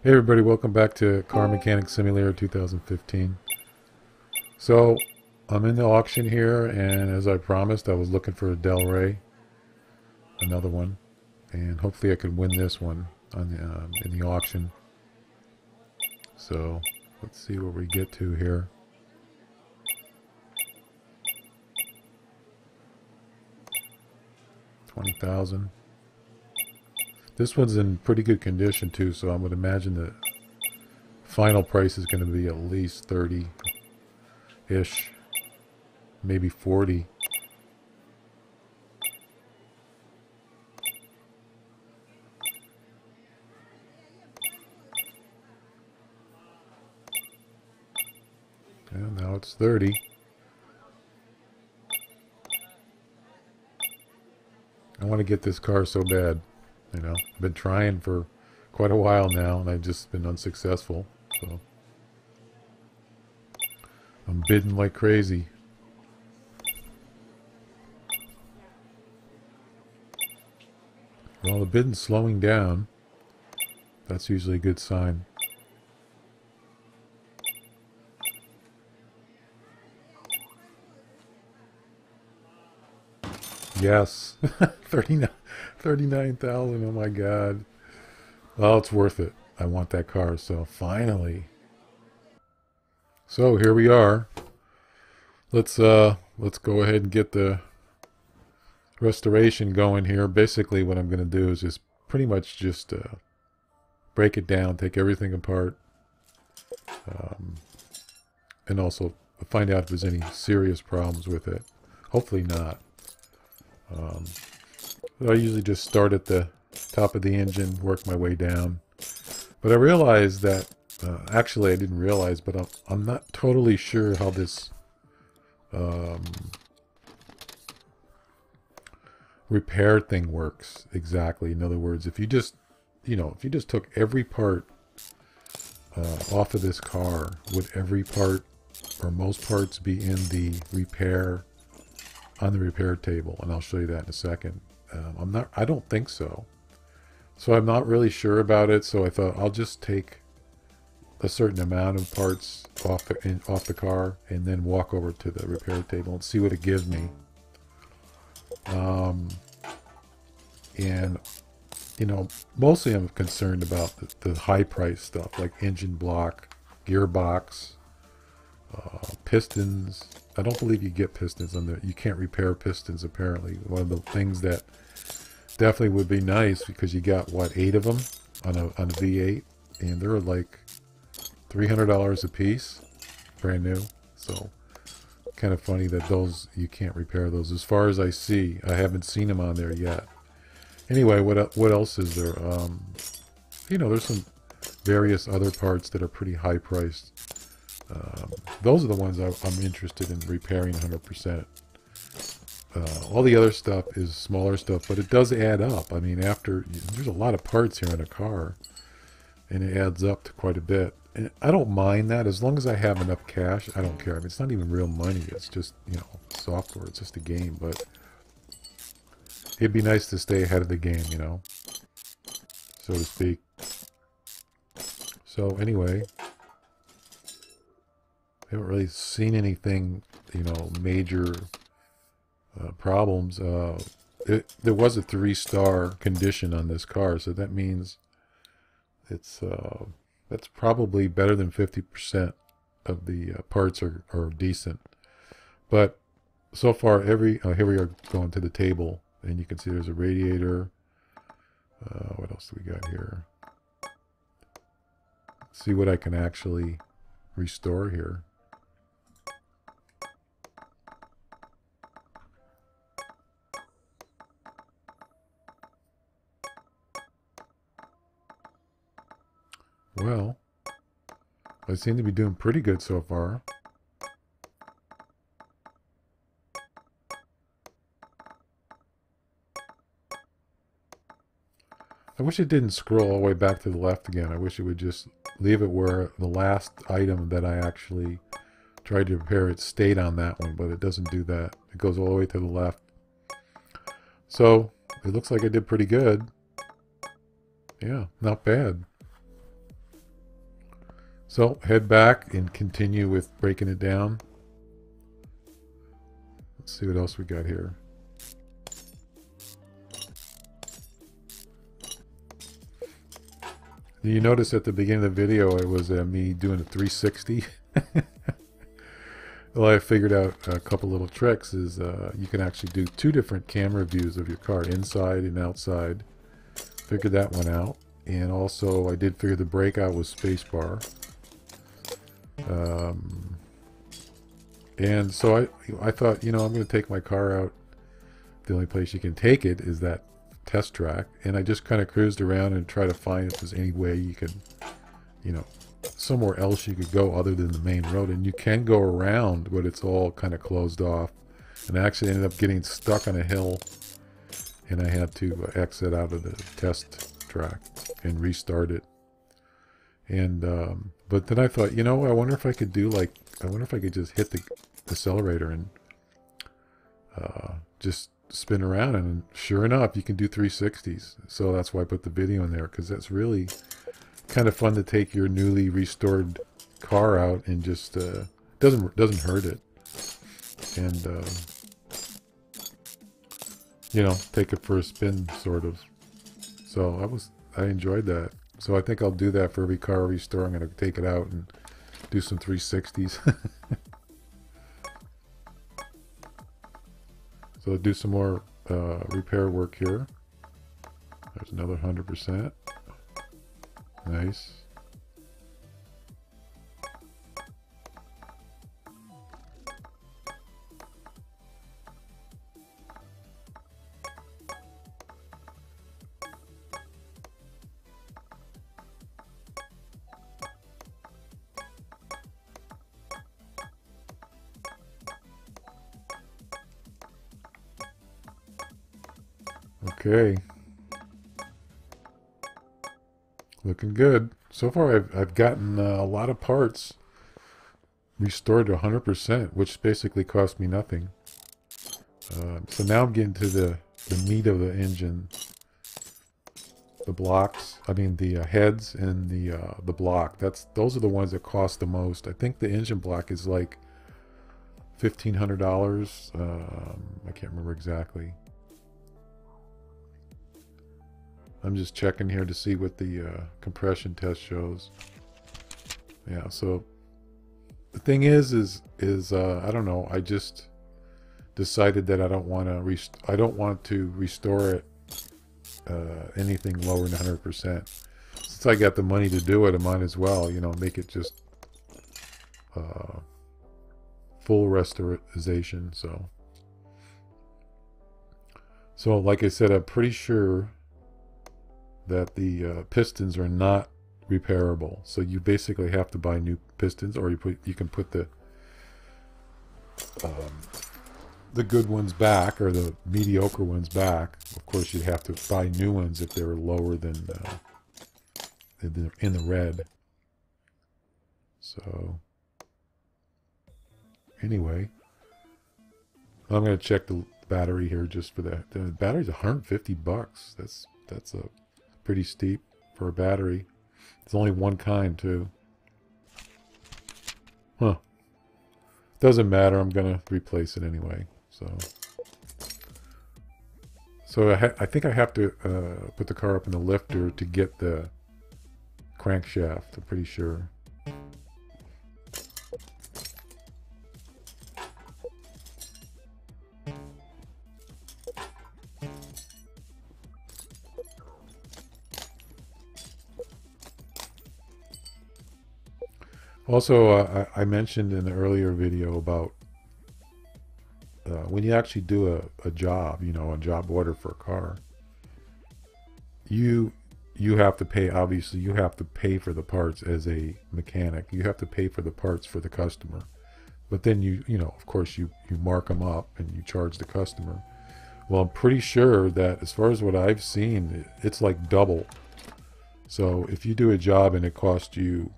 Hey everybody, welcome back to Car Mechanic Simulator 2015. So, I'm in the auction here, and as I promised, I was looking for a Delray, another one, and hopefully I could win this one on in the auction. So, let's see what we get to here. $20,000. This one's in pretty good condition too, so I would imagine the final price is going to be at least 30-ish, maybe 40. And now it's 30. I want to get this car so bad. You know, I've been trying for quite a while now, and I've just been unsuccessful. So I'm bidding like crazy. Well, the bidding's slowing down. That's usually a good sign. Yes. 39,000. Oh my god. Well, it's worth it. I want that car, so finally. So here we are. Let's go ahead and get the restoration going here. Basically what I'm going to do is just pretty much just break it down, take everything apart, and also find out if there's any serious problems with it. Hopefully not. I usually just start at the top of the engine, work my way down. But I realized that, actually I didn't realize, but I'm not totally sure how this repair thing works exactly. In other words, if you just, if you just took every part off of this car, would every part or most parts be in the repair, on the repair table? And I'll show you that in a second. I don't think so. So I'm not really sure about it. So I thought I'll just take a certain amount of parts off the car and then walk over to the repair table and see what it gives me. And mostly I'm concerned about the high price stuff like engine block, gearbox, pistons. I don't believe you get pistons on there. You can't repair pistons apparently. One of the things that definitely would be nice, because you got what, 8 of them on a V8, and they're like $300 a piece, brand new. So kind of funny that those, you can't repair those. As far as I see, I haven't seen them on there yet. Anyway, what else is there? There's some various other parts that are pretty high priced. Those are the ones I'm interested in repairing 100%. All the other stuff is smaller stuff, but it does add up. I mean, there's a lot of parts here in a car, and it adds up to quite a bit. And I don't mind that as long as I have enough cash. I don't care. I mean, it's not even real money. It's just, software. It's just a game, but it'd be nice to stay ahead of the game, so to speak. So anyway, I haven't really seen anything, major problems. There was a 3-star condition on this car, so that means that's probably better than 50% of the parts are decent. But so far, here we are going to the table, and you can see there's a radiator. What else do we got here? Let's see what I can actually restore here. Well, I seem to be doing pretty good so far. I wish it didn't scroll all the way back to the left again. I wish it would just leave it where the last item that I actually tried to repair it stayed on that one, but it doesn't do that. It goes all the way to the left. So, it looks like I did pretty good. Yeah, not bad. So head back and continue with breaking it down. Let's see what else we got here. You notice at the beginning of the video it was me doing a 360. Well, I figured out a couple little tricks. Is you can actually do two different camera views of your car, inside and outside. Figured that one out. And also I did figure the breakout was spacebar. And so I thought, you know, I'm going to take my car out. The only place you can take it is that test track. And I just kind of cruised around and tried to find if there's any way you could, you know, somewhere else you could go other than the main road. And you can go around, but it's all kind of closed off. And I actually ended up getting stuck on a hill. And I had to exit out of the test track and restart it. And but then I thought, you know, I wonder if I could do like, I wonder if I could just hit the accelerator and just spin around. And sure enough, you can do 360s. So that's why I put the video in there, because that's really kind of fun to take your newly restored car out and just doesn't hurt it. And you know, take it for a spin, sort of. So I enjoyed that. So I think I'll do that for every car I restore. I'm going to take it out and do some 360s. So I'll do some more repair work here. There's another 100%. Nice. Okay, looking good. So far I've gotten a lot of parts restored to 100%, which basically cost me nothing. So now I'm getting to the meat of the engine. The blocks, I mean the heads and the block. Those are the ones that cost the most. I think the engine block is like $1,500. I can't remember exactly. I'm just checking here to see what the compression test shows. Yeah, so the thing is I don't know. I just decided that I don't want to restore it anything lower than 100%. Since I got the money to do it, I might as well, you know, make it just full restoration. So like I said, I'm pretty sure that the pistons are not repairable. So you basically have to buy new pistons, or you can put the good ones back, or the mediocre ones back. Of course, you'd have to buy new ones if they were lower than in the red. So anyway, I'm going to check the battery here just for that. The battery's $150. That's a pretty steep for a battery. It's only one kind too. Huh. Doesn't matter. I'm gonna replace it anyway. So I think I have to put the car up in the lifter to get the crankshaft. I'm pretty sure. Also, I mentioned in the earlier video about when you actually do a job, you know, a job order for a car, you have to pay, obviously, you have to pay for the parts as a mechanic. You have to pay for the parts for the customer. But then you know, of course, you mark them up and you charge the customer. Well, I'm pretty sure that as far as what I've seen, it's like double. So if you do a job and it costs you,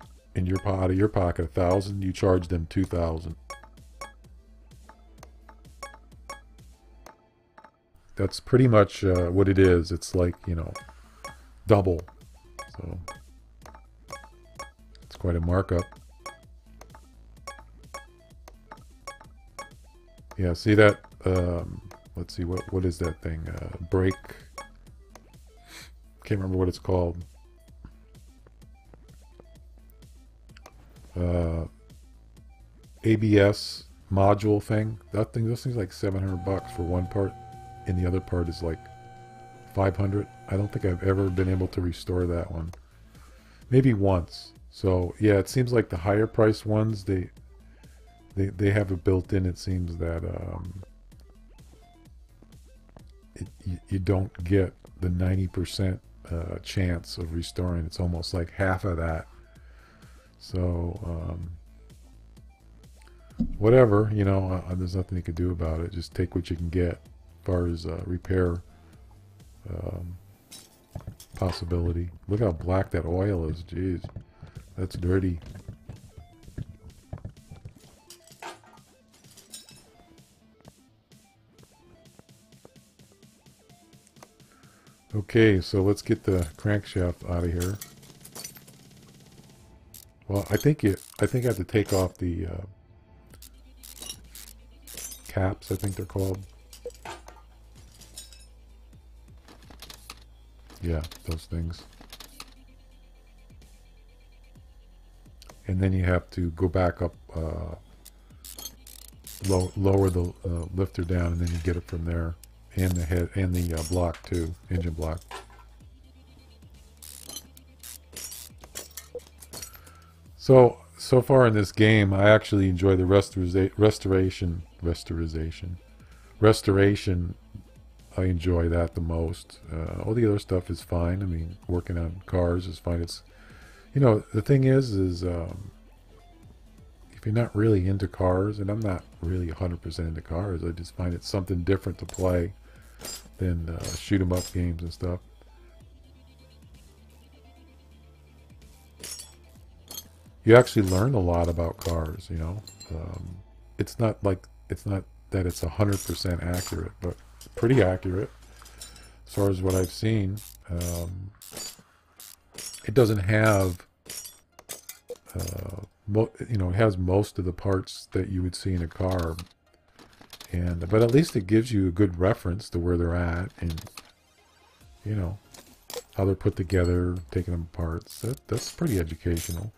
out of your pocket, $1,000, you charge them $2,000. That's pretty much what it is. It's like, you know, double. So it's quite a markup. Yeah, see that? Let's see, what is that thing? Brake. Can't remember what it's called. ABS module thing. That thing, those things like $700 for one part, and the other part is like 500. I don't think I've ever been able to restore that one. Maybe once. So yeah, it seems like the higher priced ones, they have it built in. It seems that you don't get the 90% chance of restoring. It's almost like half of that. So whatever, you know, there's nothing you can do about it. Just take what you can get as far as repair possibility. Look how black that oil is. Jeez, that's dirty. Okay, so let's get the crankshaft out of here. Well, I think I have to take off the caps, I think they're called. Yeah, those things. And then you have to go back up, lower the lifter down, and then you get it from there. And the head, and the block too, engine block. So far in this game, I actually enjoy the restoration. I enjoy that the most. All the other stuff is fine. I mean, working on cars is fine. It's, you know, the thing is if you're not really into cars, and I'm not really 100% into cars, I just find it something different to play than shoot 'em up games and stuff. You actually learn a lot about cars, you know. It's not that it's 100% accurate, but pretty accurate as far as what I've seen. It doesn't have, you know, it has most of the parts that you would see in a car, but at least it gives you a good reference to where they're at, and you know how they're put together, taking them apart. So that's pretty educational.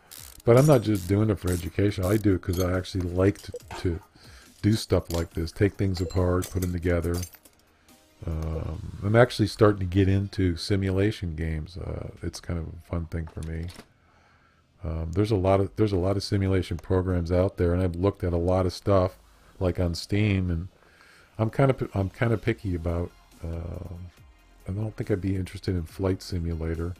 But I'm not just doing it for education. I do it because I actually like to do stuff like this. Take things apart, put them together. I'm actually starting to get into simulation games. It's kind of a fun thing for me. There's a lot of simulation programs out there, and I've looked at a lot of stuff, like on Steam, and I'm kind of picky about. I don't think I'd be interested in Flight Simulator.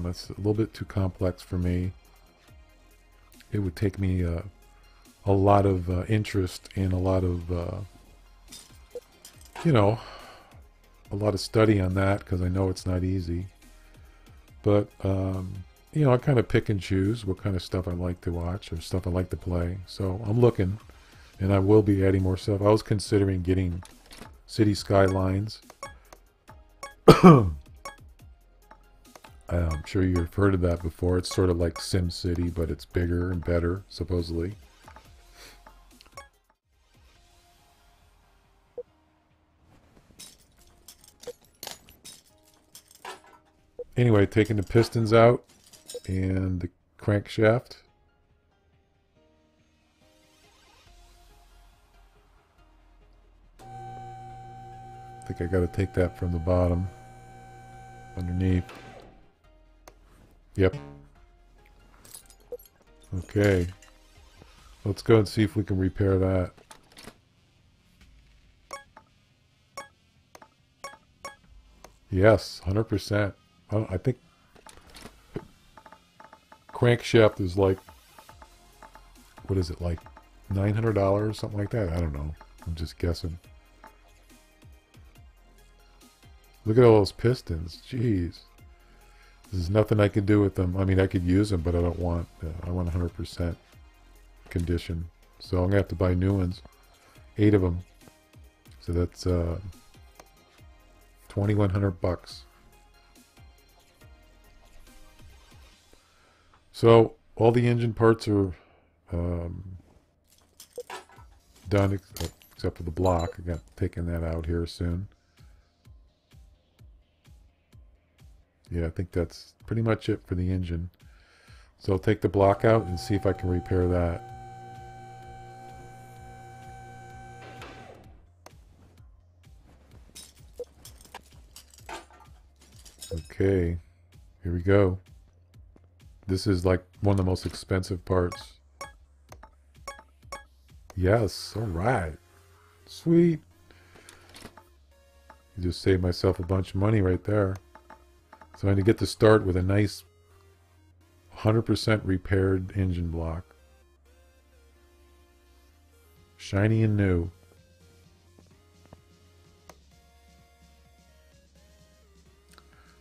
That's a little bit too complex for me. It would take me a lot of interest and a lot of, you know, a lot of study on that, because I know it's not easy. But, you know, I kind of pick and choose what kind of stuff I like to watch or stuff I like to play. So I'm looking, and I will be adding more stuff. I was considering getting City Skylines. I'm sure you've heard of that before. It's sort of like SimCity, but it's bigger and better, supposedly. Anyway, taking the pistons out and the crankshaft. I think I got to take that from the bottom, underneath. Yep. Okay. Let's go and see if we can repair that. Yes, 100%. I think crankshaft is like, what is it, like $900, something like that? I don't know. I'm just guessing. Look at all those pistons. Jeez. There's nothing I can do with them. I mean, I could use them, but I don't want, I want 100% condition. So I'm going to have to buy new ones. 8 of them. So that's $2,100. So all the engine parts are um, done except for the block. I got taking that out here soon. Yeah, I think that's pretty much it for the engine. So I'll take the block out and see if I can repair that. Okay, here we go. This is like one of the most expensive parts. Yes, all right. Sweet. You just saved myself a bunch of money right there. So I'm going to get to start with a nice 100% repaired engine block. Shiny and new.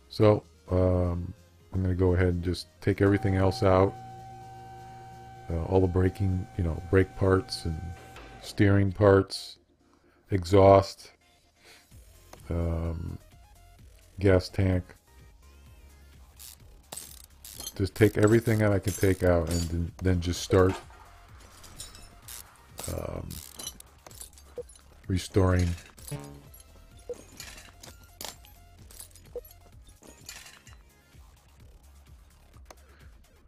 So I'm going to go ahead and just take everything else out. All the braking, brake parts and steering parts, exhaust, gas tank. Just take everything that I can take out and then just start restoring.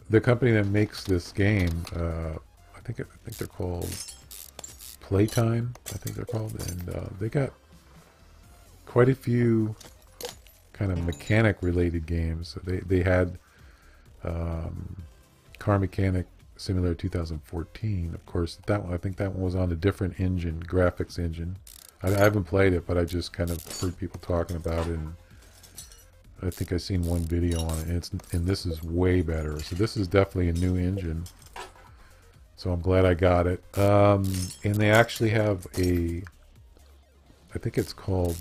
The company that makes this game, I think they're called Playtime. I think they're called, and they got quite a few kind of mechanic-related games. They had Car Mechanic Simulator 2014. Of course, that one, I think that one was on a different engine, graphics engine. I haven't played it, but I just kind of heard people talking about it, and I think I've seen one video on it, and this is way better. So this is definitely a new engine. So I'm glad I got it. And they actually have I think it's called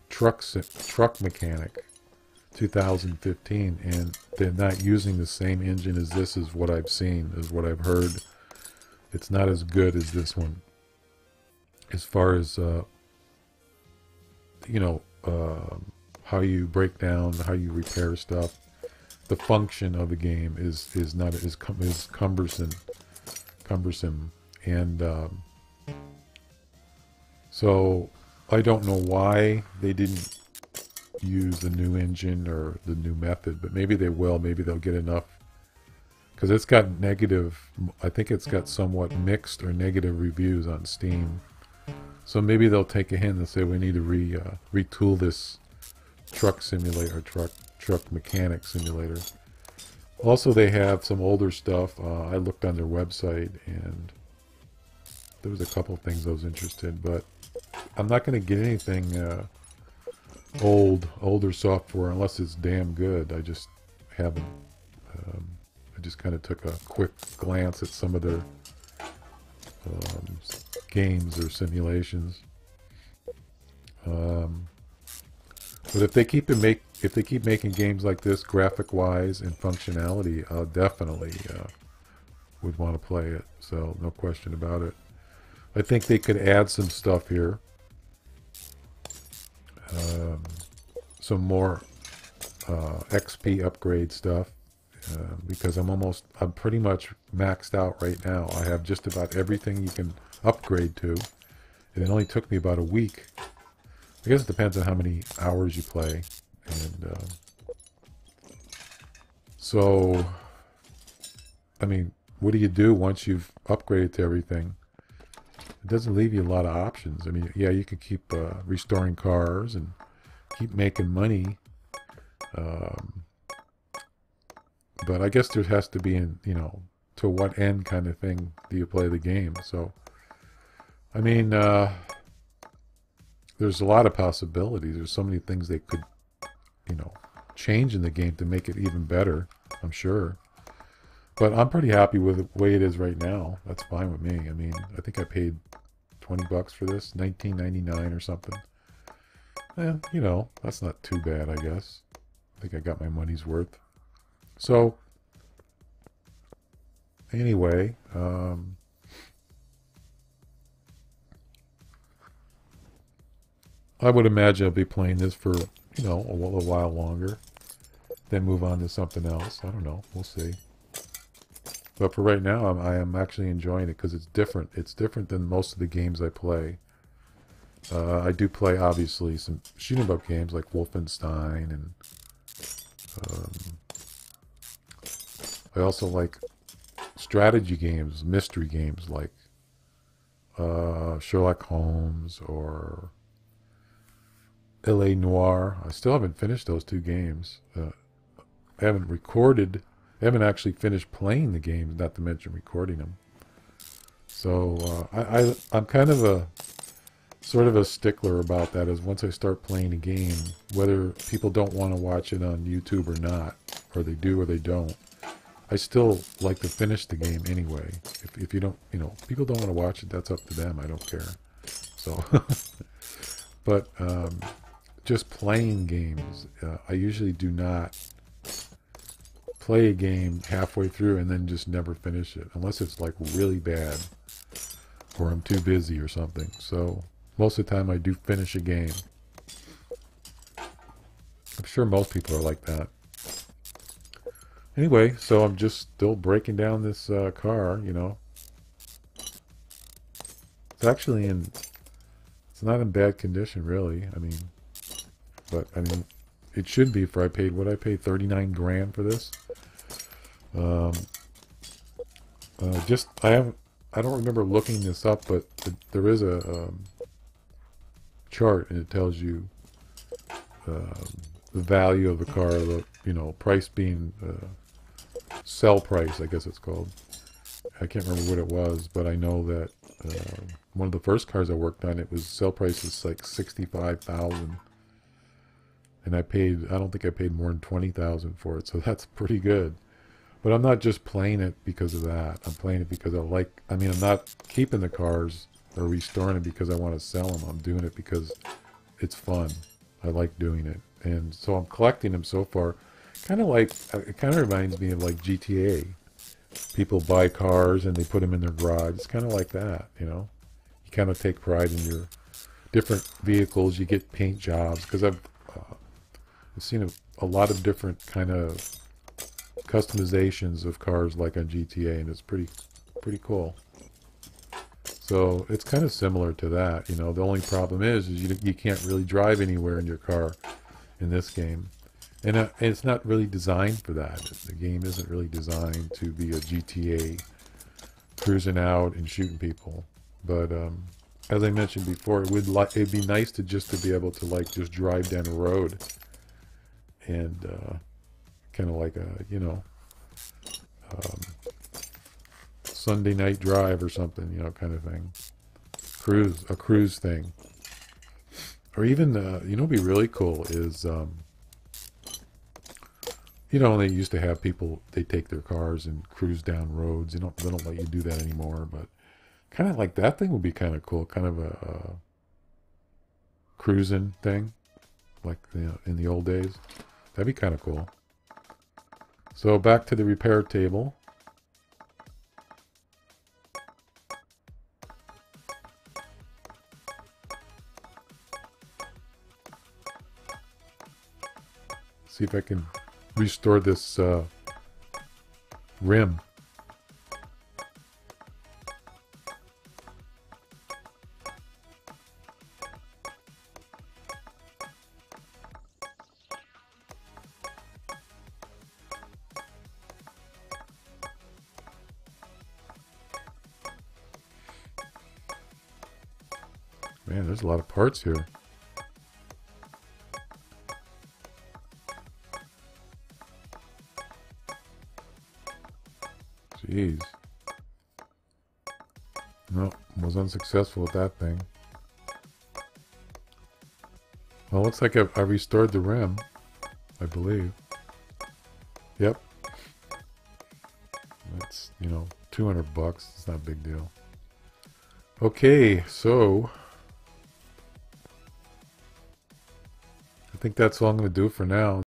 Truck Mechanic 2015, and they're not using the same engine as this, is what I've seen, is what I've heard. It's not as good as this one. As far as, how you break down, how you repair stuff, the function of the game is not as cumbersome, and so I don't know why they didn't use the new engine or the new method, but maybe they will. Maybe they'll get enough, because it's got negative, I think it's got somewhat mixed or negative reviews on Steam. So maybe they'll take a hint and say we need to retool this truck simulator, truck mechanic simulator. Also, they have some older stuff. I looked on their website, and there was a couple things I was interested in, but I'm not going to get anything older software unless it's damn good. I just haven't. I just kind of took a quick glance at some of their games or simulations. But if they keep making games like this, graphic wise and functionality, I'll definitely would want to play it. So no question about it. I think they could add some stuff here, some more XP upgrade stuff, because I'm pretty much maxed out right now. I have just about everything you can upgrade to, and it only took me about a week. I guess it depends on how many hours you play. And so, I mean, what do you do once you've upgraded to everything? It doesn't leave you a lot of options. I mean, yeah, you can keep restoring cars and keep making money. But I guess there has to be to what end kind of thing do you play the game? So, I mean, there's a lot of possibilities. There's so many things they could, change in the game to make it even better, I'm sure. But I'm pretty happy with the way it is right now. That's fine with me. I mean, I think I paid $20 for this, $19.99 or something. That's not too bad, I guess. I think I got my money's worth. So, anyway, I would imagine I'll be playing this for, a little while longer. then move on to something else. I don't know. We'll see. But for right now, I am actually enjoying it because it's different. It's different than most of the games I play. I do play, obviously, some shoot 'em up games like Wolfenstein, and I also like strategy games, mystery games like Sherlock Holmes or L.A. Noire. I still haven't finished those two games. I haven't actually finished playing the games, not to mention recording them. So I'm kind of a sort of a stickler about that, is once I start playing a game, whether people don't want to watch it on YouTube or not, or they do or they don't, I still like to finish the game anyway. If you don't, people don't want to watch it, that's up to them. I don't care. So, but just playing games, I usually do not play a game halfway through and then just never finish it, unless it's like really bad or I'm too busy or something. So most of the time I do finish a game. I'm sure most people are like that. Anyway, so I'm just still breaking down this car, It's actually it's not in bad condition, really. But it should be for I paid 39 grand for this. I don't remember looking this up, but there is a chart, and it tells you the value of the car, the price being sell price, I guess it's called. I can't remember what it was, but I know that one of the first cars I worked on, it was sell price is like $65,000, and I don't think I paid more than $20,000 for it, so that's pretty good. But I'm not just playing it because of that. I'm playing it because I'm not keeping the cars or restoring it because I want to sell them. I'm doing it because it's fun. I like doing it. And so I'm collecting them so far. It kind of reminds me of like GTA. People buy cars and they put them in their garage. It's kind of like that, You kind of take pride in your different vehicles. You get paint jobs, because I've seen a lot of different kind of customizations of cars like on GTA, and it's pretty cool. So it's kind of similar to that. The only problem is you can't really drive anywhere in your car in this game. And it's not really designed for that. The game isn't really designed to be a GTA cruising out and shooting people. But as I mentioned before, it'd be nice to be able to just drive down a road and kind of like a Sunday night drive or something, kind of thing. A cruise thing. Or even it'd be really cool is they used to have people, they take their cars and cruise down roads. They don't let you do that anymore, but kind of like that thing would be kind of cool. Kind of a cruising thing, like in the old days. That'd be kind of cool. So back to the repair table. See if I can restore this rim. Man, there's a lot of parts here. Jeez. No, was unsuccessful with that thing. Well, looks like I restored the rim, I believe. Yep. That's, $200. It's not a big deal. Okay, so I think that's all I'm going to do for now.